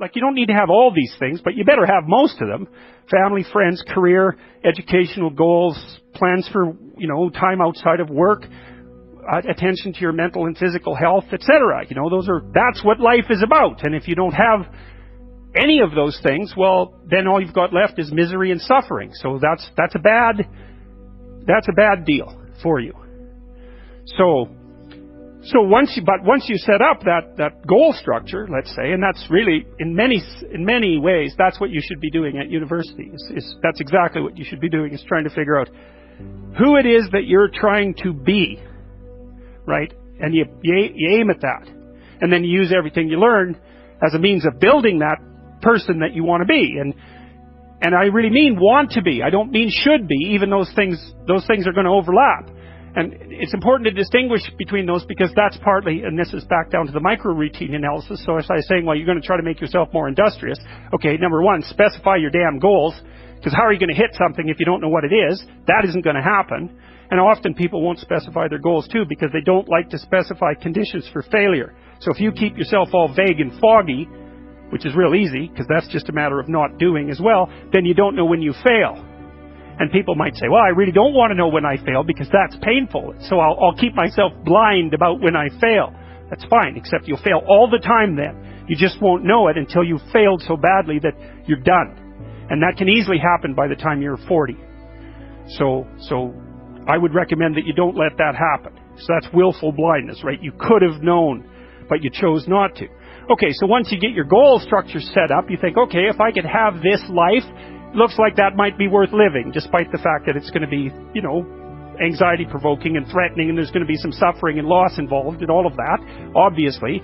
Like, you don't need to have all these things, but you better have most of them. Family, friends, career, educational goals, plans for, time outside of work, attention to your mental and physical health, etc. That's what life is about. And if you don't have any of those things, well, then all you've got left is misery and suffering. So that's a bad deal for you. So once you set up that goal structure, let's say, and that's really in many ways that's what you should be doing at university. That's exactly what you should be doing, is trying to figure out who it is that you're trying to be, right? And you aim at that, and then you use everything you learn as a means of building that person that you want to be. And I really mean want to be. I don't mean should be. Even those things are going to overlap. And it's important to distinguish between those, because that's partly, and this is back down to the micro-routine analysis. So as I was saying, well, you're going to try to make yourself more industrious. Okay, number one, specify your damn goals, because how are you going to hit something if you don't know what it is? That isn't going to happen. And often people won't specify their goals too, because they don't like to specify conditions for failure. So if you keep yourself all vague and foggy, which is real easy, because that's just a matter of not doing as well, then you don't know when you fail. And people might say, well, I really don't want to know when I fail, because that's painful. So I'll keep myself blind about when I fail. That's fine, except you'll fail all the time then. You just won't know it until you've failed so badly that you're done. And that can easily happen by the time you're 40. So I would recommend that you don't let that happen. So that's willful blindness, right? You could have known, but you chose not to. Okay, so once you get your goal structure set up, you think, okay, if I could have this life, looks like that might be worth living, despite the fact that it's going to be, anxiety-provoking and threatening, and there's going to be some suffering and loss involved and all of that. Obviously,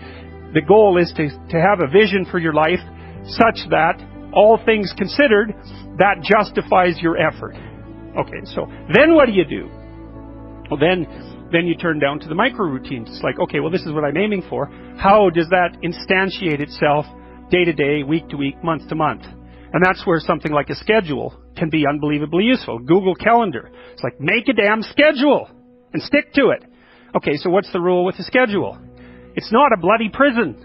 the goal is to have a vision for your life such that, all things considered, that justifies your effort. Okay, so then what do? Well, then you turn down to the micro-routines. It's like, okay, well, this is what I'm aiming for. How does that instantiate itself day to day, week to week, month to month? And that's where something like a schedule can be unbelievably useful. Google Calendar. It's like, make a damn schedule and stick to it. Okay, so what's the rule with the schedule? It's not a bloody prison.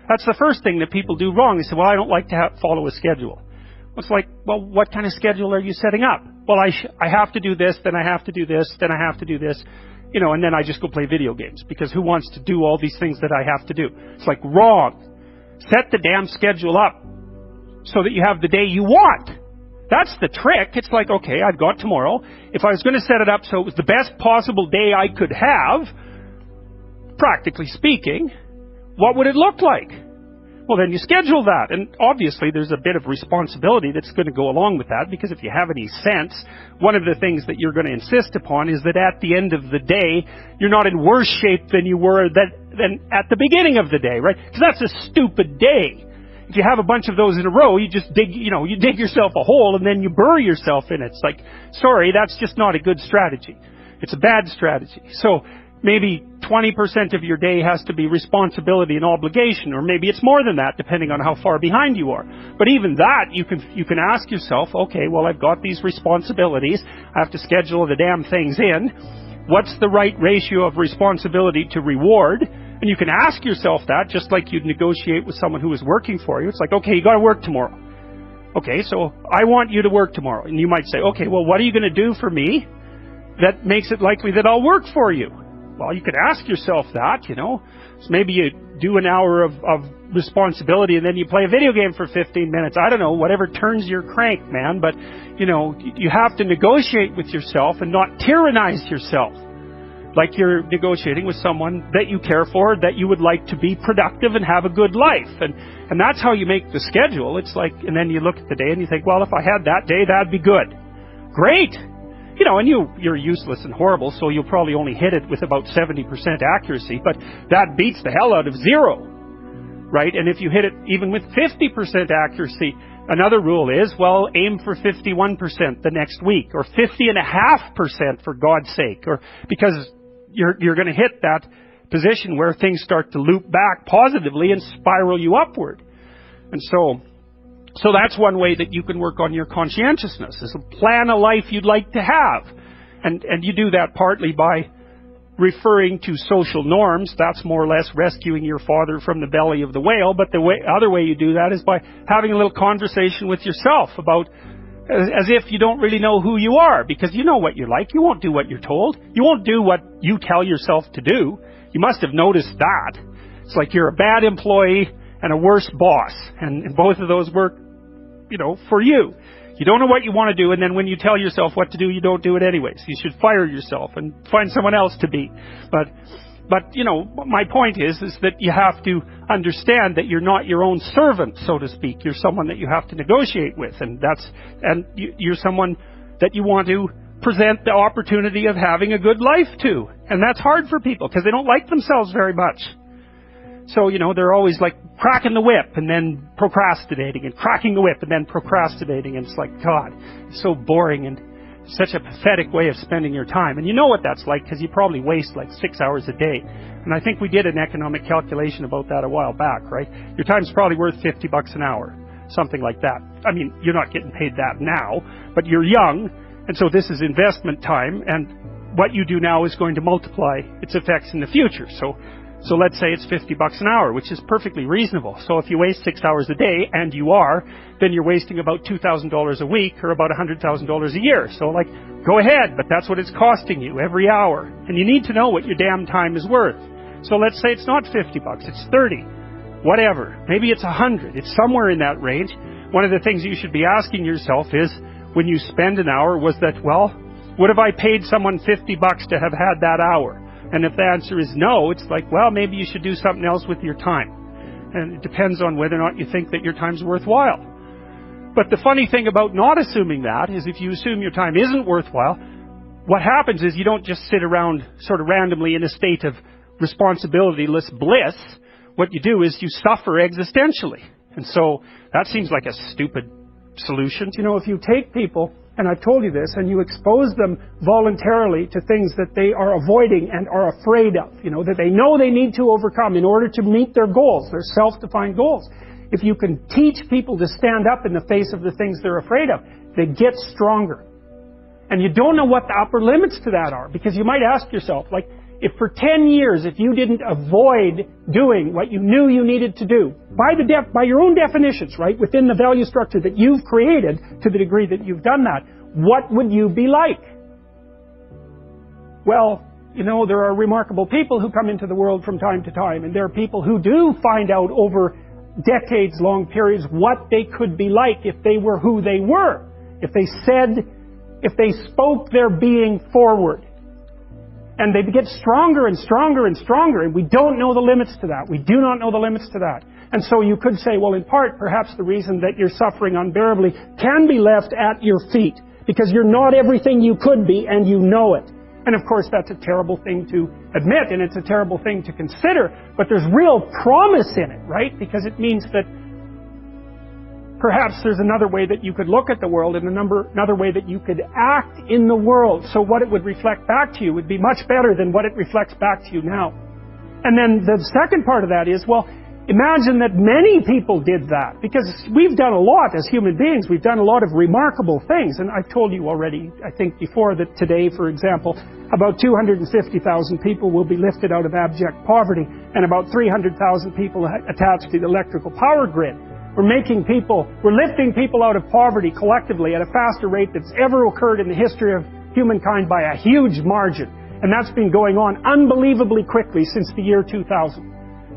That's the first thing that people do wrong. They say, well, I don't like to follow a schedule. It's like, well, what kind of schedule are you setting up? Well, I have to do this, then I have to do this, then I have to do this, and then I just go play video games, because who wants to do all these things that I have to do? It's like, wrong. Set the damn schedule up so that you have the day you want. That's the trick. It's like, okay, I've got tomorrow. If I was going to set it up so it was the best possible day I could have, practically speaking, what would it look like? Well, then you schedule that. And obviously there's a bit of responsibility that's going to go along with that, because if you have any sense, one of the things that you're going to insist upon is that at the end of the day, you're not in worse shape than you were than at the beginning of the day, right? Because that's a stupid day. If you have a bunch of those in a row, you just dig yourself a hole and then you bury yourself in it. It's like, sorry, that's just not a good strategy. It's a bad strategy. So maybe 20% of your day has to be responsibility and obligation, or maybe it's more than that, depending on how far behind you are. But even that, you can ask yourself, okay, well, I've got these responsibilities. I have to schedule the damn things in. What's the right ratio of responsibility to reward? And you can ask yourself that, just like you'd negotiate with someone who is working for you. It's like, okay, you got to work tomorrow. Okay, so I want you to work tomorrow. And you might say, okay, well, what are you going to do for me that makes it likely that I'll work for you? Well, you could ask yourself that, So maybe you do an hour of responsibility and then you play a video game for 15 minutes. I don't know, whatever turns your crank, man. But, you have to negotiate with yourself and not tyrannize yourself. Like you're negotiating with someone that you care for, that you would like to be productive and have a good life. And that's how you make the schedule. It's like, and then you look at the day and you think, well, if I had that day, that'd be good. Great! And you're useless and horrible, so you'll probably only hit it with about 70% accuracy, but that beats the hell out of 0, right? And if you hit it even with 50% accuracy, another rule is, well, aim for 51% the next week, or 50.5% for God's sake, or because you're going to hit that position where things start to loop back positively and spiral you upward. And so that's one way that you can work on your conscientiousness, is to plan a life you'd like to have. And you do that partly by referring to social norms. That's more or less rescuing your father from the belly of the whale. But the other way you do that is by having a little conversation with yourself about, as if you don't really know who you are, because you know what you like. You won't do what you're told. You won't do what you tell yourself to do. You must have noticed that. It's like you're a bad employee and a worse boss, and both of those work, for you. You don't know what you want to do, and then when you tell yourself what to do, you don't do it anyways. You should fire yourself and find someone else to be. But my point is that you have to understand that you're not your own servant, so to speak. You're someone that you have to negotiate with, and you're someone that you want to present the opportunity of having a good life to. And that's hard for people because they don't like themselves very much. So, they're always like cracking the whip and then procrastinating, and cracking the whip and then procrastinating. And it's like, God, it's so boring and such a pathetic way of spending your time. And you know what that's like because you probably waste like 6 hours a day. And I think we did an economic calculation about that a while back, right? Your time's probably worth $50 an hour, something like that. I mean, you're not getting paid that now, but you're young, and so this is investment time, and what you do now is going to multiply its effects in the future. So let's say it's $50 an hour, which is perfectly reasonable. So if you waste 6 hours a day, and you are, then you're wasting about $2,000 a week, or about $100,000 a year. So go ahead, but that's what it's costing you every hour. And you need to know what your damn time is worth. So let's say it's not $50, it's $30, whatever. Maybe it's $100. It's somewhere in that range. One of the things you should be asking yourself is, when you spend an hour, was that, would have I paid someone $50 to have had that hour? And if the answer is no, it's like, maybe you should do something else with your time. And it depends on whether or not you think that your time's worthwhile. But the funny thing about not assuming that is, if you assume your time isn't worthwhile, what happens is you don't just sit around sort of randomly in a state of responsibilityless bliss. What you do is you suffer existentially. And so that seems like a stupid solution. If you take people, and I've told you this, and you expose them voluntarily to things that they are avoiding and are afraid of, that they know they need to overcome in order to meet their goals, their self-defined goals. If you can teach people to stand up in the face of the things they're afraid of, they get stronger. And you don't know what the upper limits to that are, because you might ask yourself, if for 10 years, if you didn't avoid doing what you knew you needed to do, by your own definitions, right, within the value structure that you've created to the degree that you've done that, what would you be like? Well, there are remarkable people who come into the world from time to time, and there are people who do find out over decades-long periods what they could be like if they were who they were, if they spoke their being forward. And they get stronger and stronger and stronger, and we don't know the limits to that. We do not know the limits to that. And so you could say, in part, perhaps the reason that you're suffering unbearably can be left at your feet, because you're not everything you could be, and you know it. And of course, that's a terrible thing to admit, and it's a terrible thing to consider, but there's real promise in it, right? Because it means that perhaps there's another way that you could look at the world, and another way that you could act in the world. So what it would reflect back to you would be much better than what it reflects back to you now. And then the second part of that is, imagine that many people did that, because we've done a lot as human beings. We've done a lot of remarkable things. And I've told you already, I think before, that today, for example, about 250,000 people will be lifted out of abject poverty, and about 300,000 people attached to the electrical power grid. We're lifting people out of poverty collectively at a faster rate that's ever occurred in the history of humankind by a huge margin. And that's been going on unbelievably quickly since the year 2000.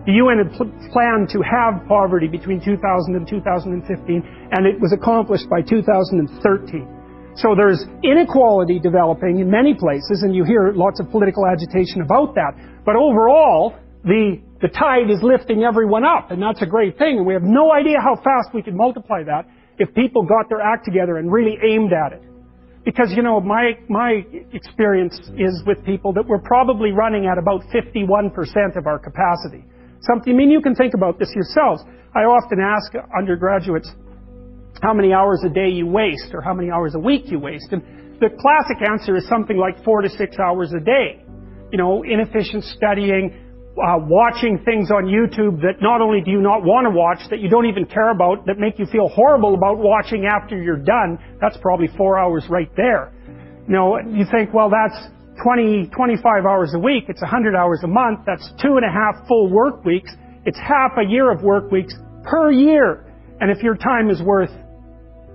The UN had planned to have poverty between 2000 and 2015, and it was accomplished by 2013. So there's inequality developing in many places, and you hear lots of political agitation about that. But overall, the tide is lifting everyone up, and that's a great thing. And we have no idea how fast we could multiply that if people got their act together and really aimed at it. Because, my experience is with people that we're probably running at about 51% of our capacity. You can think about this yourselves. I often ask undergraduates how many hours a day you waste, or how many hours a week you waste. And the classic answer is something like 4 to 6 hours a day. Inefficient studying, watching things on YouTube that not only do you not want to watch, that you don't even care about, that make you feel horrible about watching after you're done. That's probably 4 hours right there. You think, 25 hours a week, it's 100 hours a month, that's 2.5 full work weeks, it's half a year of work weeks per year. And if your time is worth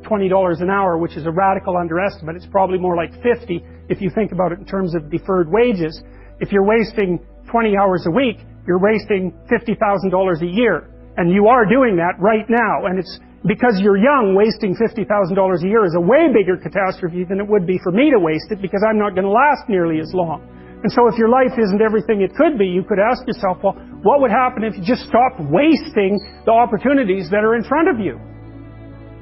$20 an hour, which is a radical underestimate, it's probably more like 50 if you think about it in terms of deferred wages. If you're wasting 20 hours a week, you're wasting $50,000 a year. And you are doing that right now. And it's because you're young, wasting $50,000 a year is a way bigger catastrophe than it would be for me to waste it, because I'm not going to last nearly as long. And so if your life isn't everything it could be, you could ask yourself, well, what would happen if you just stopped wasting the opportunities that are in front of you?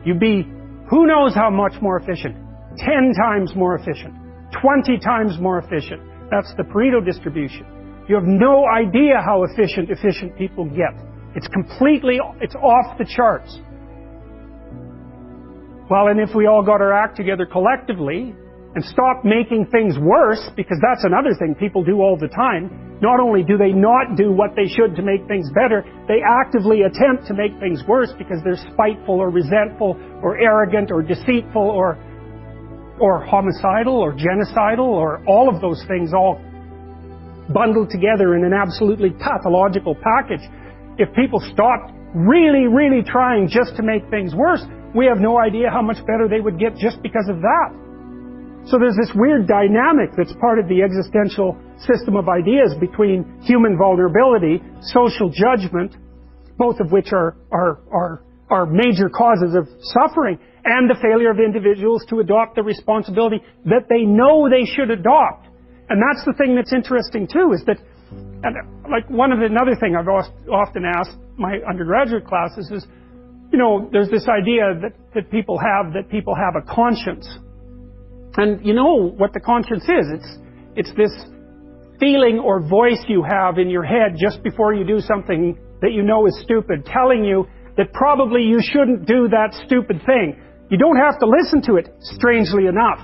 You'd be who knows how much more efficient. 10 times more efficient. 20 times more efficient. That's the Pareto distribution. You have no idea how efficient people get. It's off the charts. Well, and if we all got our act together collectively and stopped making things worse, because that's another thing people do all the time. Not only do they not do what they should to make things better, they actively attempt to make things worse because they're spiteful or resentful or arrogant or deceitful or homicidal or genocidal or all of those things all bundled together in an absolutely pathological package. If people stopped really, really trying just to make things worse, we have no idea how much better they would get just because of that. So there's this weird dynamic that's part of the existential system of ideas between human vulnerability, social judgment, both of which are major causes of suffering, and the failure of individuals to adopt the responsibility that they know they should adopt. And that's the thing that's interesting too, is that, and like another thing I've often asked my undergraduate classes is, you know, there's this idea that people have a conscience. And you know what the conscience is. It's this feeling or voice you have in your head just before you do something that you know is stupid, telling you that probably you shouldn't do that stupid thing. You don't have to listen to it, strangely enough.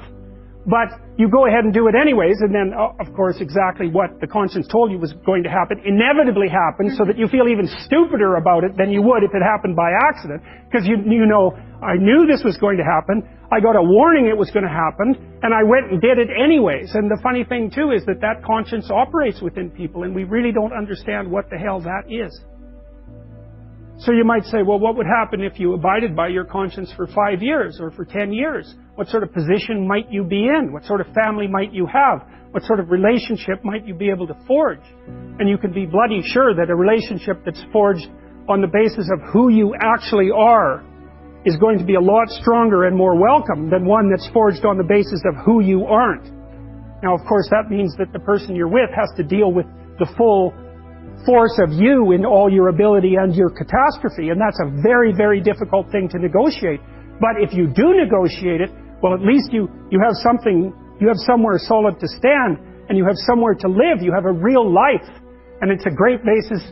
But you go ahead and do it anyways, and then, of course, exactly what the conscience told you was going to happen inevitably happens, so that you feel even stupider about it than you would if it happened by accident. Because you know, I knew this was going to happen, I got a warning it was going to happen, and I went and did it anyways. And the funny thing, too, is that conscience operates within people, and we really don't understand what the hell that is. So you might say, well, what would happen if you abided by your conscience for 5 years or for 10 years? What sort of position might you be in? What sort of family might you have? What sort of relationship might you be able to forge? And you can be bloody sure that a relationship that's forged on the basis of who you actually are is going to be a lot stronger and more welcome than one that's forged on the basis of who you aren't. Now, of course, that means that the person you're with has to deal with the full force of you in all your ability and your catastrophe, and that's a very, very difficult thing to negotiate. But if you do negotiate it, well, at least you have something, you have somewhere solid to stand, and you have somewhere to live, you have a real life, and it's a great basis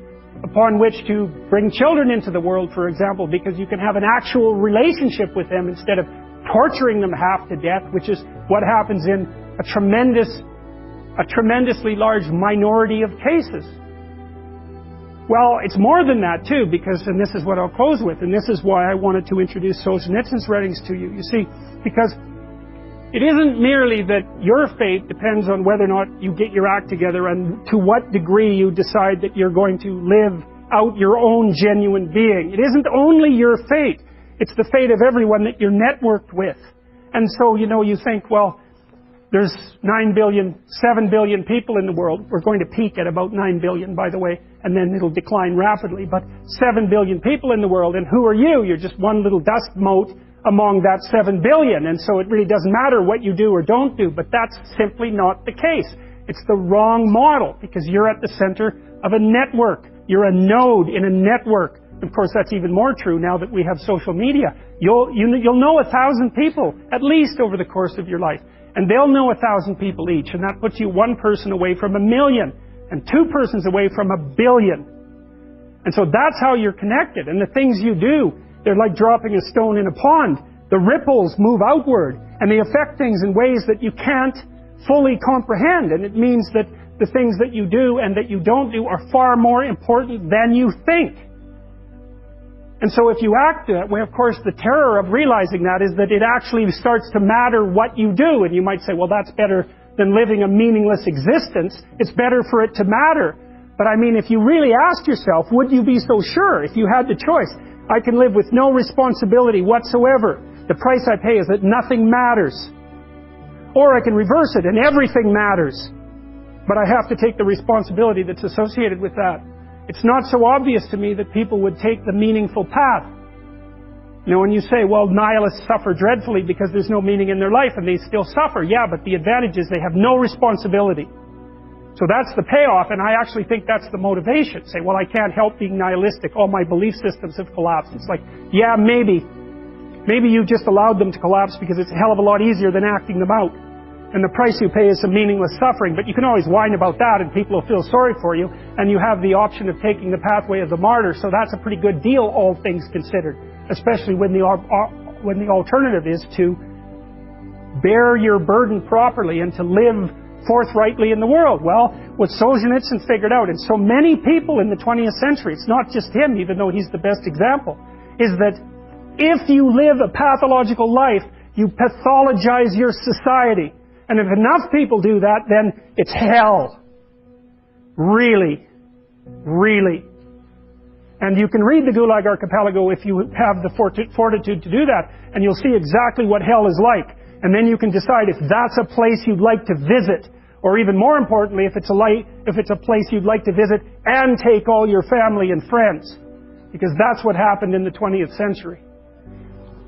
upon which to bring children into the world, for example, because you can have an actual relationship with them instead of torturing them half to death, which is what happens in a tremendously large minority of cases. Well, it's more than that too, because, and this is what I'll close with, and this is why I wanted to introduce Solzhenitsyn's writings to you. You see, because it isn't merely that your fate depends on whether or not you get your act together and to what degree you decide that you're going to live out your own genuine being. It isn't only your fate, it's the fate of everyone that you're networked with. And so, you know, you think, well, there's 9 billion, 7 billion people in the world. We're going to peak at about 9 billion, by the way, and then it'll decline rapidly. But 7 billion people in the world, and who are you? You're just one little dust mote among that 7 billion. And so it really doesn't matter what you do or don't do, but that's simply not the case. It's the wrong model, because you're at the center of a network. You're a node in a network. Of course, that's even more true now that we have social media. You'll know 1,000 people, at least, over the course of your life. And they'll know 1,000 people each, and that puts you one person away from 1 million, and 2 persons away from 1 billion. And so that's how you're connected. And the things you do, they're like dropping a stone in a pond. The ripples move outward, and they affect things in ways that you can't fully comprehend. And it means that the things that you do and that you don't do are far more important than you think. And so if you act that way, of course, the terror of realizing that is that it actually starts to matter what you do. And you might say, well, that's better than living a meaningless existence. It's better for it to matter. But I mean, if you really asked yourself, would you be so sure if you had the choice? I can live with no responsibility whatsoever. The price I pay is that nothing matters. Or I can reverse it and everything matters. But I have to take the responsibility that's associated with that. It's not so obvious to me that people would take the meaningful path. You know, when you say, well, nihilists suffer dreadfully because there's no meaning in their life and they still suffer. Yeah, but the advantage is they have no responsibility. So that's the payoff, and I actually think that's the motivation. Say, well, I can't help being nihilistic. All my belief systems have collapsed. It's like, yeah, maybe. Maybe you just allowed them to collapse because it's a hell of a lot easier than acting them out. And the price you pay is some meaningless suffering, but you can always whine about that and people will feel sorry for you, and you have the option of taking the pathway of the martyr, so that's a pretty good deal, all things considered. Especially when the alternative is to bear your burden properly and to live forthrightly in the world. Well, what Solzhenitsyn figured out, and so many people in the 20th century, it's not just him, even though he's the best example, is that if you live a pathological life, you pathologize your society. And if enough people do that, then it's hell. Really. Really. And you can read the Gulag Archipelago if you have the fortitude to do that, and you'll see exactly what hell is like. And then you can decide if that's a place you'd like to visit, or even more importantly, if it's a place you'd like to visit and take all your family and friends. Because that's what happened in the 20th century.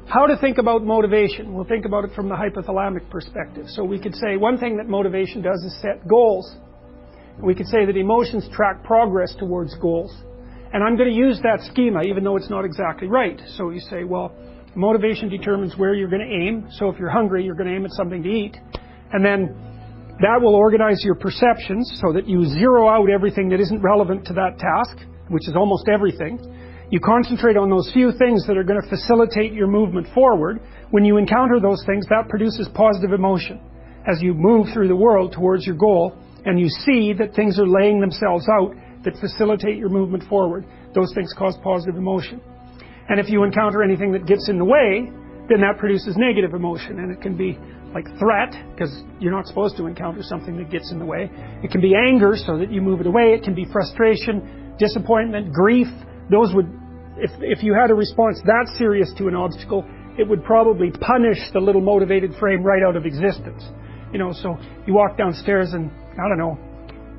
How to think about motivation? We'll think about it from the hypothalamic perspective. So we could say one thing that motivation does is set goals. We could say that emotions track progress towards goals. And I'm going to use that schema even though it's not exactly right. So you say, well, motivation determines where you're going to aim. So if you're hungry, you're going to aim at something to eat. And then that will organize your perceptions so that you zero out everything that isn't relevant to that task, which is almost everything. You concentrate on those few things that are going to facilitate your movement forward. When you encounter those things, that produces positive emotion as you move through the world towards your goal, and you see that things are laying themselves out that facilitate your movement forward. Those things cause positive emotion. And if you encounter anything that gets in the way, then that produces negative emotion. And it can be like threat, because you're not supposed to encounter something that gets in the way. It can be anger, so that you move it away. It can be frustration, disappointment, grief. Those would, if you had a response that serious to an obstacle, it would probably punish the little motivated frame right out of existence. You know, so you walk downstairs and, I don't know,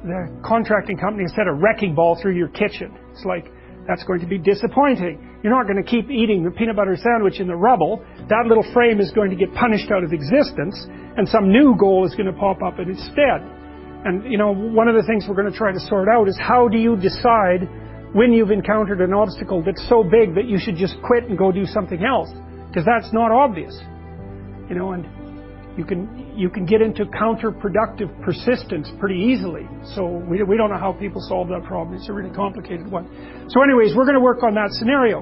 the contracting company has set a wrecking ball through your kitchen. It's like, that's going to be disappointing. You're not going to keep eating the peanut butter sandwich in the rubble. That little frame is going to get punished out of existence, and some new goal is going to pop up instead. And, you know, one of the things we're going to try to sort out is how do you decide when you've encountered an obstacle that's so big that you should just quit and go do something else, because that's not obvious, you know. And you can get into counterproductive persistence pretty easily. So we don't know how people solve that problem. It's a really complicated one. So anyways, we're going to work on that scenario.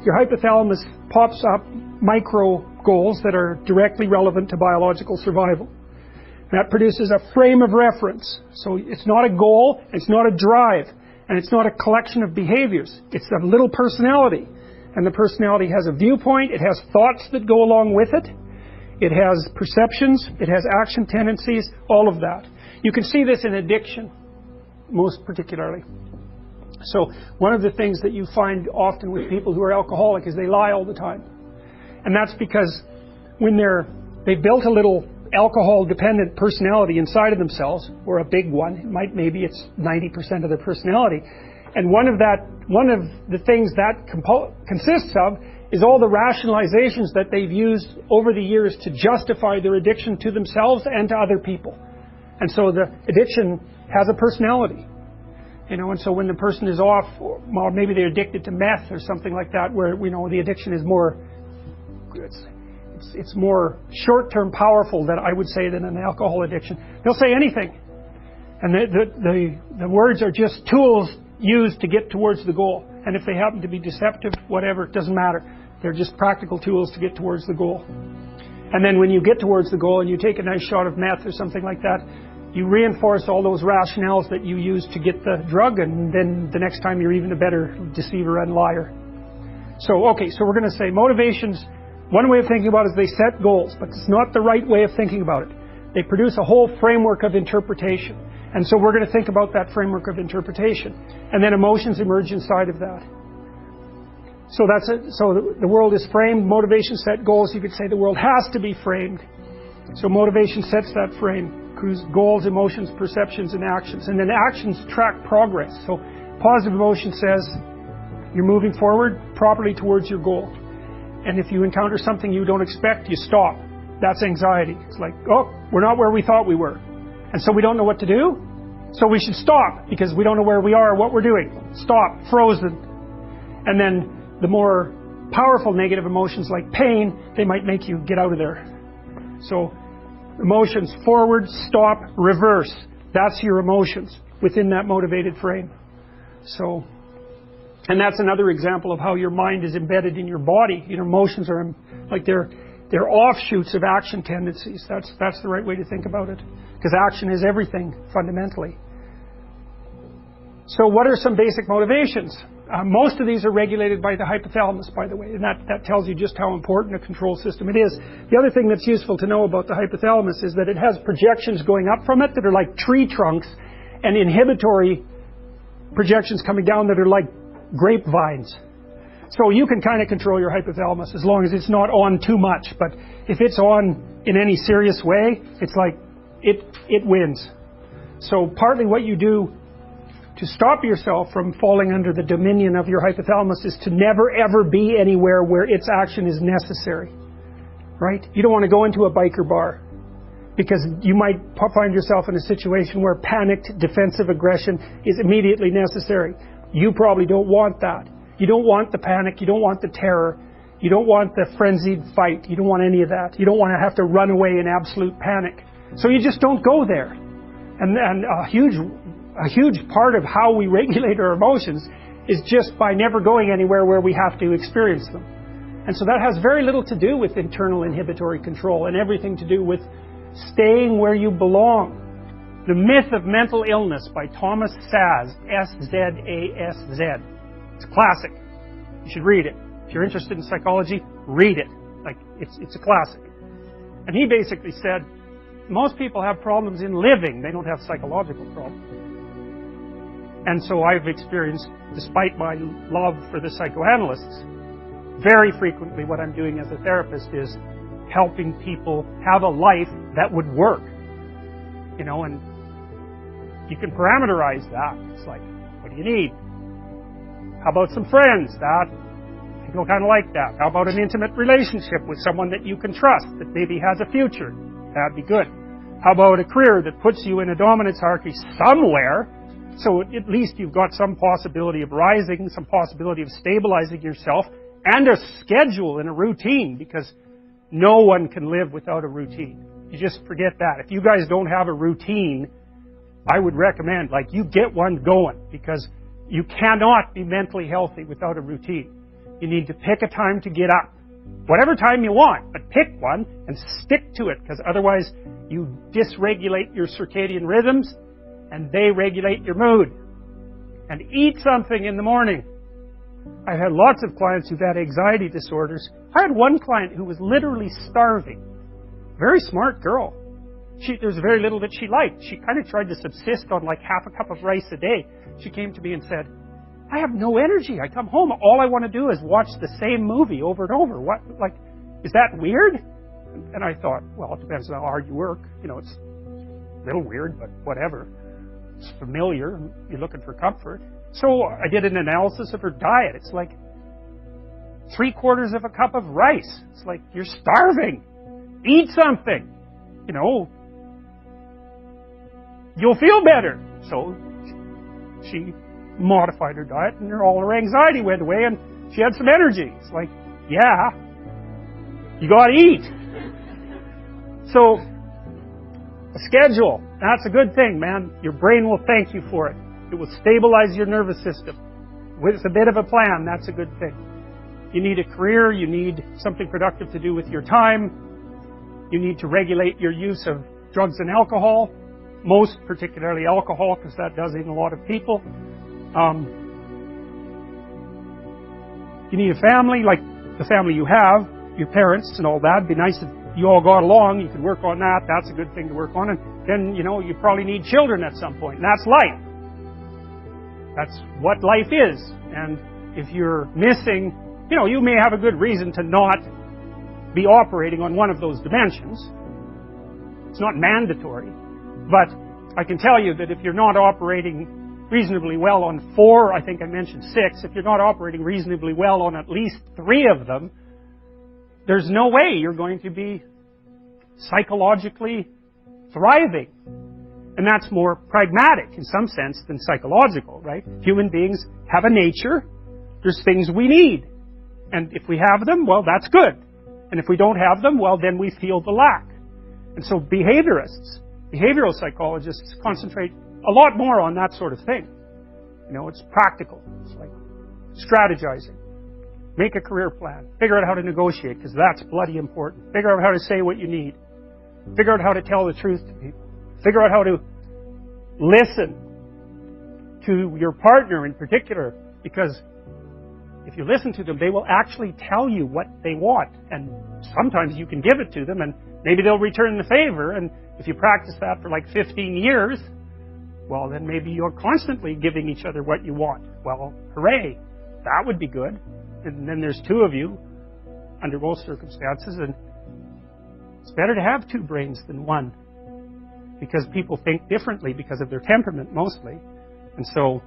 Your hypothalamus pops up micro goals that are directly relevant to biological survival. That produces a frame of reference. So it's not a goal, it's not a drive. And it's not a collection of behaviors. It's a little personality. And the personality has a viewpoint. It has thoughts that go along with it. It has perceptions. It has action tendencies. All of that. You can see this in addiction, most particularly. So one of the things that you find often with people who are alcoholic is they lie all the time. And that's because when they've built a little alcohol-dependent personality inside of themselves, or a big one. Maybe it's 90% of their personality. And one of the things that consists of is all the rationalizations that they've used over the years to justify their addiction to themselves and to other people. And so the addiction has a personality. You know, and so when the person is off, or maybe they're addicted to meth or something like that, where, you know, the addiction is more... It's more short-term powerful, than I would say, than an alcohol addiction. They'll say anything. And the words are just tools used to get towards the goal. And if they happen to be deceptive, whatever, it doesn't matter. They're just practical tools to get towards the goal. And then when you get towards the goal and you take a nice shot of meth or something like that, you reinforce all those rationales that you use to get the drug, and then the next time you're even a better deceiver and liar. So, okay, so we're going to say motivations. One way of thinking about it is they set goals, but it's not the right way of thinking about it. They produce a whole framework of interpretation. And so we're going to think about that framework of interpretation. And then emotions emerge inside of that. So that's it. So the world is framed. Motivation set goals. You could say the world has to be framed. So motivation sets that frame. Goals, emotions, perceptions, and actions. And then actions track progress. So positive emotion says you're moving forward properly towards your goal. And if you encounter something you don't expect, you stop. That's anxiety. It's like, oh, we're not where we thought we were. And so we don't know what to do. So we should stop because we don't know where we are or what we're doing. Stop. Frozen. And then the more powerful negative emotions like pain, they might make you get out of there. So emotions, forward, stop, reverse. That's your emotions within that motivated frame. So, and that's another example of how your mind is embedded in your body. Your emotions are like they're offshoots of action tendencies. That's the right way to think about it. Because action is everything, fundamentally. So what are some basic motivations? Most of these are regulated by the hypothalamus, by the way, and that tells you just how important a control system it is. The other thing that's useful to know about the hypothalamus is that it has projections going up from it that are like tree trunks, and inhibitory projections coming down that are like grapevines. So you can kind of control your hypothalamus as long as it's not on too much, but if it's on in any serious way, it's like it wins. So partly what you do to stop yourself from falling under the dominion of your hypothalamus is to never ever be anywhere where its action is necessary. Right? You don't want to go into a biker bar because you might find yourself in a situation where panicked defensive aggression is immediately necessary. You probably don't want that. You don't want the panic, you don't want the terror, you don't want the frenzied fight, you don't want any of that. You don't want to have to run away in absolute panic. So you just don't go there. And a huge part of how we regulate our emotions is just by never going anywhere where we have to experience them. And so that has very little to do with internal inhibitory control and everything to do with staying where you belong. The Myth of Mental Illness by Thomas Szasz, S-Z-A-S-Z. It's a classic. You should read it. If you're interested in psychology, read it. Like, it's a classic. And he basically said, most people have problems in living. They don't have psychological problems. And so I've experienced, despite my love for the psychoanalysts, very frequently what I'm doing as a therapist is helping people have a life that would work. You know, and you can parameterize that. It's like, what do you need? How about some friends? That people kind of like that. How about an intimate relationship with someone that you can trust, that maybe has a future? That'd be good. How about a career that puts you in a dominance hierarchy somewhere, so at least you've got some possibility of rising, some possibility of stabilizing yourself, and a schedule and a routine, because no one can live without a routine. You just forget that. If you guys don't have a routine, I would recommend, like, you get one going, because you cannot be mentally healthy without a routine. You need to pick a time to get up. Whatever time you want, but pick one and stick to it, because otherwise you dysregulate your circadian rhythms and they regulate your mood. And eat something in the morning. I've had lots of clients who've had anxiety disorders. I had one client who was literally starving. Very smart girl. There's very little that she liked. She kind of tried to subsist on like half a cup of rice a day. She came to me and said, I have no energy. I come home, all I want to do is watch the same movie over and over. What, like, is that weird? And I thought, well, it depends on how hard you work. You know, it's a little weird, but whatever. It's familiar. You're looking for comfort. So I did an analysis of her diet. It's like 3/4 of a cup of rice. It's like, you're starving. Eat something. You know, you'll feel better. So she modified her diet, and all her anxiety went away, and she had some energy. It's like, yeah, you got to eat. So a schedule, that's a good thing, man. Your brain will thank you for it. It will stabilize your nervous system. With a bit of a plan, that's a good thing. You need a career. You need something productive to do with your time. You need to regulate your use of drugs and alcohol, most particularly alcohol, because that does in a lot of people. You need a family, like the family you have, your parents and all that. It'd be nice if you all got along, you could work on that, that's a good thing to work on, and then, you know, you probably need children at some point, and that's life. That's what life is. And if you're missing, you know, you may have a good reason to not be operating on one of those dimensions. It's not mandatory. But I can tell you that if you're not operating reasonably well on 4, I think I mentioned 6, if you're not operating reasonably well on at least 3 of them, there's no way you're going to be psychologically thriving. And that's more pragmatic in some sense than psychological, right? Human beings have a nature. There's things we need. And if we have them, well, that's good. And if we don't have them, well, then we feel the lack. And so behaviorists, behavioral psychologists concentrate a lot more on that sort of thing. You know, it's practical. It's like strategizing. Make a career plan. Figure out how to negotiate, because that's bloody important. Figure out how to say what you need. Figure out how to tell the truth to people. Figure out how to listen to your partner in particular, because if you listen to them, they will actually tell you what they want. And sometimes you can give it to them, and maybe they'll return the favor. And if you practice that for like 15 years, well, then maybe you're constantly giving each other what you want. Well, hooray. That would be good. And then there's 2 of you under most circumstances, and it's better to have 2 brains than 1, because people think differently because of their temperament mostly. And so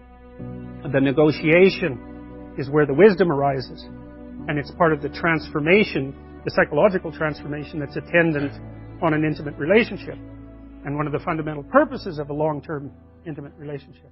the negotiation is where the wisdom arises, and it's part of the transformation, the psychological transformation that's attendant on an intimate relationship, and one of the fundamental purposes of a long-term intimate relationship.